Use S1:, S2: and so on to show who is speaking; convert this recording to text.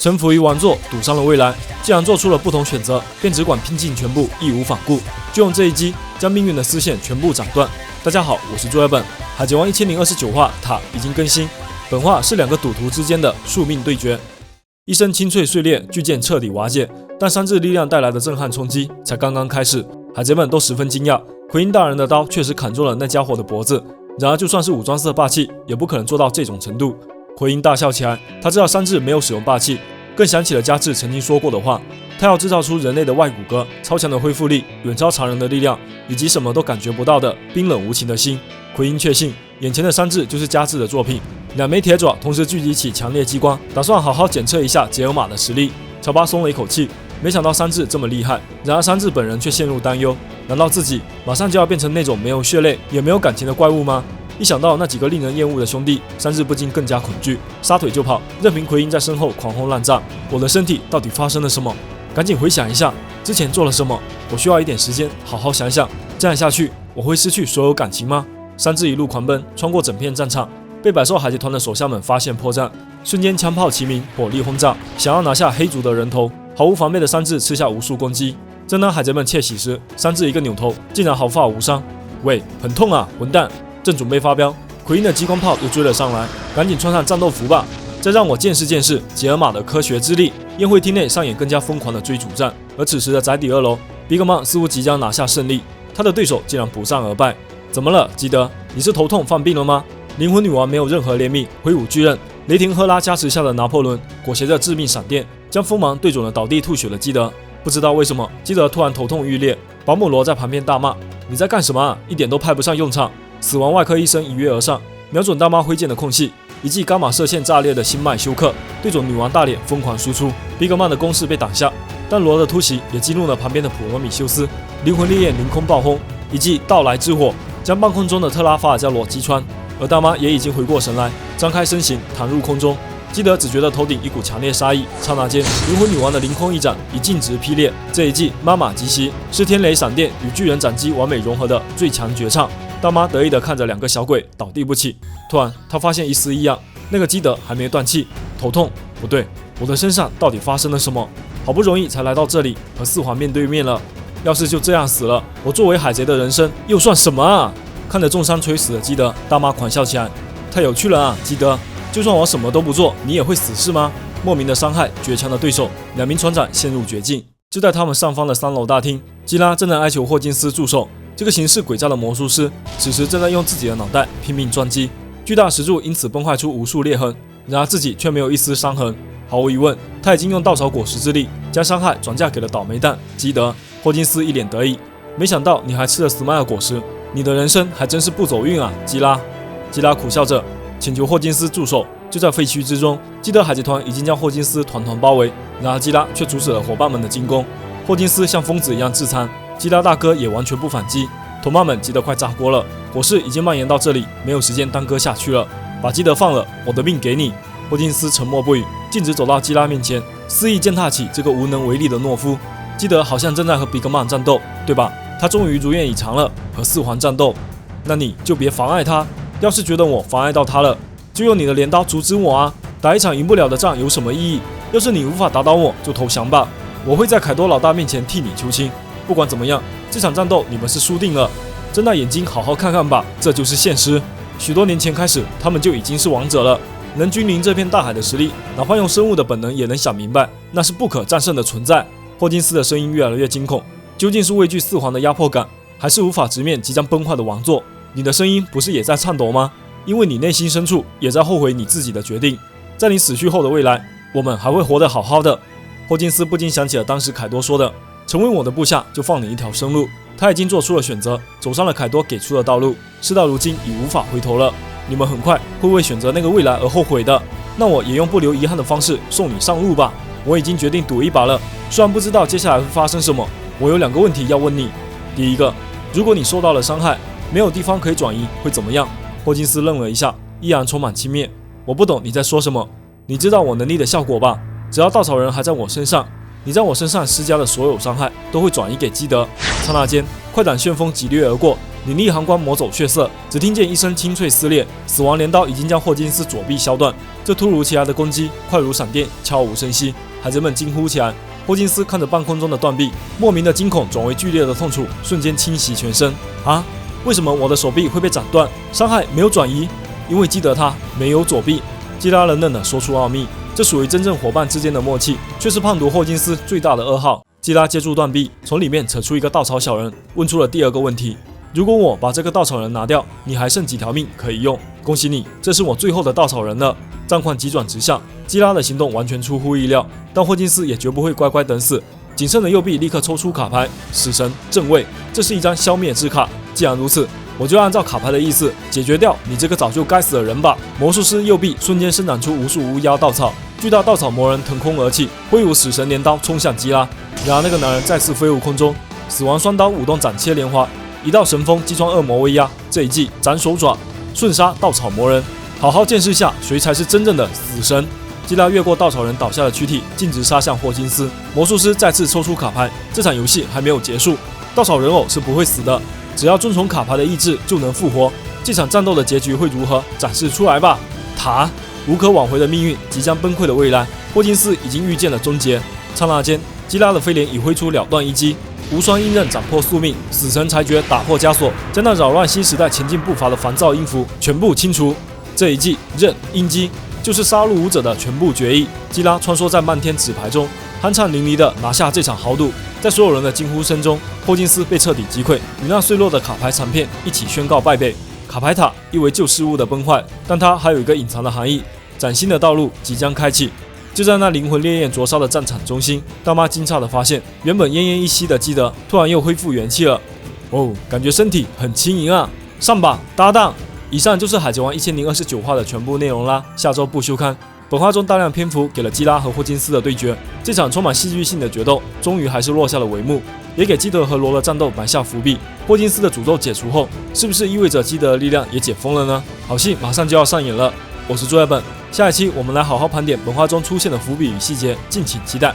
S1: 臣服于王座，赌上了未来。既然做出了不同选择，便只管拼尽全部，义无反顾。就用这一击，将命运的丝线全部斩断。大家好，我是朱尔本。海贼王1029话塔已经更新，本话是两个赌徒之间的宿命对决。一声清脆碎裂，巨剑彻底瓦解，但三质力量带来的震撼冲击才刚刚开始。海贼们都十分惊讶，奎因大人的刀确实砍中了那家伙的脖子。然而，就算是武装色霸气，也不可能做到这种程度。奎因大笑起来，他知道三质没有使用霸气，更想起了加治曾经说过的话：他要制造出人类的外骨骼、超强的恢复力、远超常人的力量，以及什么都感觉不到的冰冷无情的心。奎因确信，眼前的三质就是加治的作品。两枚铁爪同时聚集起强烈激光，打算好好检测一下杰尔玛的实力。乔巴松了一口气，没想到三质这么厉害。然而三质本人却陷入担忧：难道自己马上就要变成那种没有血泪也没有感情的怪物吗？一想到那几个令人厌恶的兄弟，三质不禁更加恐惧，撒腿就跑，任凭奎因在身后狂轰滥炸。我的身体到底发生了什么？赶紧回想一下之前做了什么。我需要一点时间好好想想，这样下去我会失去所有感情吗？三质一路狂奔，穿过整片战场，被百兽海贼团的手下们发现破绽，瞬间枪炮齐鸣，火力轰炸，想要拿下黑族的人头。毫无防备的三质吃下无数攻击。正当海贼们窃喜时，三质一个扭头，竟然毫发无伤。喂，很痛啊，混蛋！正准备发飙，奎因的激光炮又追了上来，赶紧穿上战斗服吧，再让我见识见识杰尔玛的科学之力。宴会厅内上演更加疯狂的追逐战，而此时的宅邸2楼，比格曼似乎即将拿下胜利，他的对手竟然不战而败。怎么了，基德？你是头痛犯病了吗？灵魂女王没有任何怜悯，挥舞巨刃，雷霆赫拉加持下的拿破仑裹挟着致命闪电，将锋芒对准了倒地吐血的基德。不知道为什么，基德突然头痛欲裂，保姆罗在旁边大骂：“你在干什么啊？一点都派不上用场！”死亡外科医生一跃而上，瞄准大妈挥剑的空隙，一记伽马射线炸裂的心脉休克，对准女王大脸疯狂输出。比格曼的攻势被挡下，但罗的突袭也激怒了旁边的普罗米修斯，灵魂烈焰凌空爆轰，一记到来之火将半空中的特拉法尔加罗击穿。而大妈也已经回过神来，张开身形弹入空中。基德只觉得头顶一股强烈杀意，刹那间灵魂女王的凌空一斩以尽值劈裂。这一记妈妈击袭是天雷闪电与巨人斩击完美融合的最强绝唱。大妈得意地看着两个小鬼倒地不起，突然她发现一丝异样，那个基德还没断气，头痛。不对，我的身上到底发生了什么？好不容易才来到这里和四皇面对面了，要是就这样死了，我作为海贼的人生又算什么啊？看着重伤垂死的基德，大妈狂笑起来，太有趣了啊，基德！就算我什么都不做，你也会死是吗？莫名的伤害绝强的对手，两名船长陷入绝境。就在他们上方的3楼大厅，基拉正在哀求霍金斯助手。这个行事诡诈的魔术师此时正在用自己的脑袋拼命撞击，巨大石柱因此崩坏出无数裂痕，然而自己却没有一丝伤痕。毫无疑问，他已经用稻草果实之力将伤害转嫁给了倒霉蛋基德。霍金斯一脸得意，没想到你还吃了史迈尔果实，你的人生还真是不走运啊，基拉。基拉苦笑着请求霍金斯助手。就在废墟之中，基德海贼团已经将霍金斯团团包围，然而基拉却阻止了伙伴们的进攻。霍金斯像疯子一样自残，基拉大哥也完全不反击，同伴们急得快炸锅了。火势已经蔓延到这里，没有时间耽搁下去了，把基德放了，我的命给你。霍金斯沉默不语，径直走到基拉面前，肆意践踏起这个无能为力的懦夫。基德好像正在和比格曼战斗，对吧？他终于如愿以偿了，和四皇战斗。那你就别妨碍他，要是觉得我妨碍到他了，就用你的镰刀阻止我啊！打一场赢不了的仗有什么意义？要是你无法打倒我，就投降吧，我会在凯多老大面前替你求情。不管怎么样，这场战斗你们是输定了。睁大眼睛好好看看吧，这就是现实。许多年前开始，他们就已经是王者了，能君临这片大海的实力，哪怕用生物的本能也能想明白，那是不可战胜的存在。霍金斯的声音越来越惊恐，究竟是畏惧四皇的压迫感，还是无法直面即将崩坏的王座？你的声音不是也在颤抖吗？因为你内心深处也在后悔你自己的决定。在你死去后的未来，我们还会活得好好的。霍金斯不禁想起了当时凯多说的，成为我的部下就放你一条生路。他已经做出了选择，走上了凯多给出的道路，事到如今已无法回头了。你们很快会为选择那个未来而后悔的，那我也用不留遗憾的方式送你上路吧。我已经决定赌一把了，虽然不知道接下来会发生什么，我有2个问题要问你。第一个，如果你受到了伤害，没有地方可以转移，会怎么样？霍金斯愣了一下，依然充满轻蔑。我不懂你在说什么，你知道我能力的效果吧？只要稻草人还在我身上，你在我身上施加的所有伤害都会转移给基德。刹那间，快感旋风急掠而过，灵力寒光磨走血色，只听见一声清脆撕裂，死亡镰刀已经将霍金斯左臂削断。这突如其来的攻击快如闪电，悄无声息，海贼们惊呼起来。霍金斯看着半空中的断臂，莫名的惊恐转为剧烈的痛楚，瞬间侵袭全身。啊，为什么我的手臂会被斩断？伤害没有转移，因为基德他没有左臂。基拉冷冷地说出奥秘，这属于真正伙伴之间的默契，却是胖读霍金斯最大的噩耗。基拉接住断臂，从里面扯出一个稻草小人，问出了第二个问题：如果我把这个稻草人拿掉，你还剩几条命可以用？恭喜你，这是我最后的稻草人了。战况急转直下，基拉的行动完全出乎意料，但霍金斯也绝不会乖乖等死。仅剩的右臂立刻抽出卡牌，死神正位，这是一张消灭制卡。既然如此，我就按照卡牌的意思解决掉你这个早就该死的人吧。魔术师右臂瞬间生长出无数乌鸦稻草，巨大稻草魔人腾空而起，挥舞死神镰刀冲向基拉。然而那个男人再次飞入空中，死亡双刀舞动斩切莲花，一道神风击穿恶魔威压。这一记斩手爪，瞬杀稻草魔人。好好见识下谁才是真正的死神。基拉越过稻草人倒下的躯体，径直杀向霍金斯。魔术师再次抽出卡牌，这场游戏还没有结束。稻草人偶是不会死的，只要遵从卡牌的意志就能复活。这场战斗的结局会如何？展示出来吧。塔，无可挽回的命运，即将崩溃的未来。霍金斯已经预见了终结。刹那间，基拉的飞镰已挥出了断一击，无双阴刃斩破宿命，死神裁决打破枷锁，将那扰乱新时代前进步伐的烦躁音符全部清除。这一记刃阴击就是杀戮舞者的全部决议。基拉穿梭在漫天纸牌中，酣畅淋漓地拿下这场豪赌。在所有人的惊呼声中，霍金斯被彻底击溃，与那碎落的卡牌残片一起宣告败北。卡牌塔意为旧事物的崩坏，但它还有一个隐藏的含义：崭新的道路即将开启。就在那灵魂烈焰灼烧的战场中心，大妈惊诧地发现，原本奄奄一息的基德突然又恢复元气了。哦，感觉身体很轻盈啊！上吧，搭档！以上就是《海贼王》1029话的全部内容啦。下周不休刊。本话中大量篇幅给了基拉和霍金斯的对决，这场充满戏剧性的决斗终于还是落下了帷幕，也给基德和罗的战斗埋下伏笔。霍金斯的诅咒解除后，是不是意味着基德的力量也解封了呢？好戏马上就要上演了。我是朱亚本，下一期我们来好好盘点本话中出现的伏笔与细节，敬请期待。